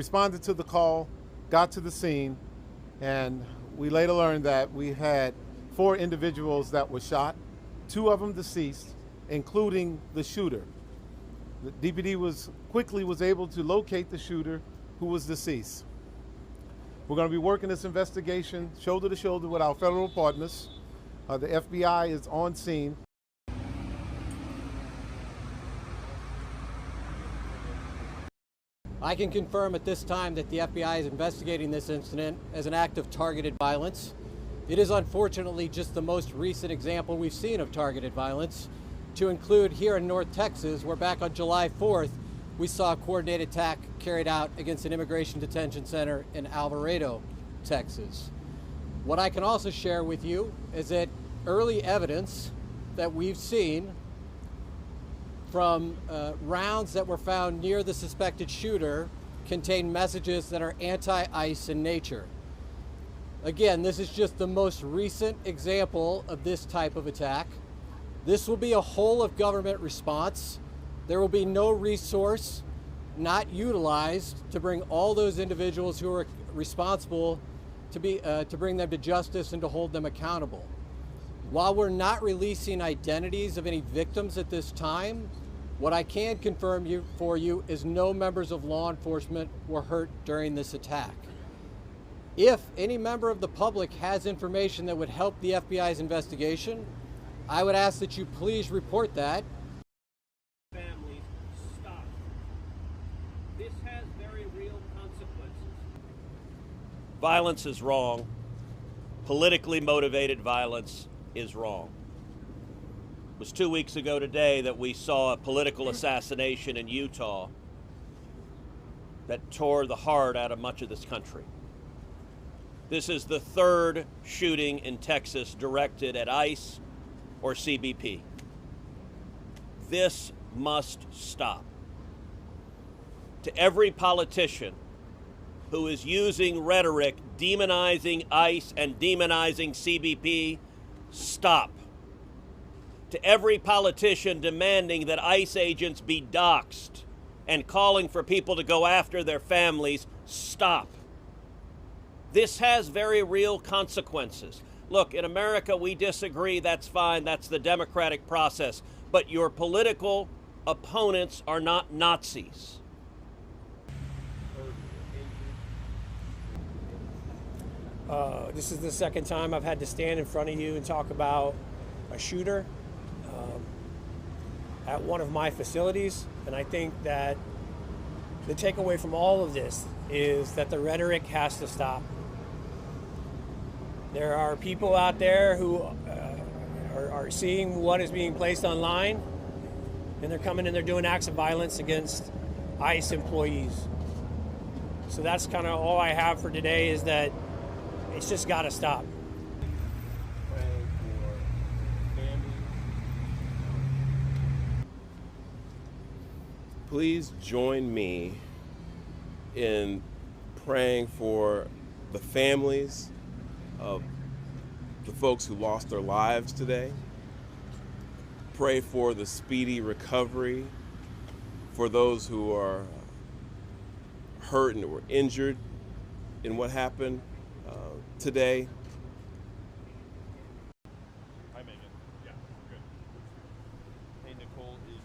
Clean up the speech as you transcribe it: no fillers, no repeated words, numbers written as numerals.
responded to the call, got to the scene, and we later learned that we had 4 individuals that were shot, 2 of them deceased, including the shooter. The DPD quickly was able to locate the shooter who was deceased. We're going to be working this investigation shoulder to shoulder with our federal partners. The FBI is on scene. I can confirm at this time that the FBI is investigating this incident as an act of targeted violence. It is unfortunately just the most recent example we've seen of targeted violence, to include here in North Texas, where back on July 4th, we saw a coordinated attack carried out against an immigration detention center in Alvarado, Texas. What I can also share with you is that early evidence that we've seen from rounds that were found near the suspected shooter contain messages that are anti-ICE in nature. Again, this is just the most recent example of this type of attack. This will be a whole of government response. There will be no resource not utilized to bring all those individuals who are responsible to bring them to justice and to hold them accountable. While we're not releasing identities of any victims at this time, what I can confirm for you is no members of law enforcement were hurt during this attack. If any member of the public has information that would help the FBI's investigation, I would ask that you please report that. Families, stop. This has very real consequences. Violence is wrong. Politically motivated violence is wrong. It was 2 weeks ago today that we saw a political assassination in Utah that tore the heart out of much of this country. This is the 3rd shooting in Texas directed at ICE or CBP. This must stop. To every politician who is using rhetoric demonizing ICE and demonizing CBP, stop. To every politician demanding that ICE agents be doxxed and calling for people to go after their families, stop. This has very real consequences. Look, in America, we disagree, that's fine, that's the democratic process. But your political opponents are not Nazis. This is the second time I've had to stand in front of you and talk about a shooter at one of my facilities. And I think that the takeaway from all of this is that the rhetoric has to stop. There are people out there who are seeing what is being placed online, and they're coming and they're doing acts of violence against ICE employees. So that's kind of all I have for today, is that it's just got to stop. Please join me in praying for the families of the folks who lost their lives today. Pray for the speedy recovery for those who are hurt and were injured in what happened today. Hi, Megan. Yeah, good. Hey, Nicole, is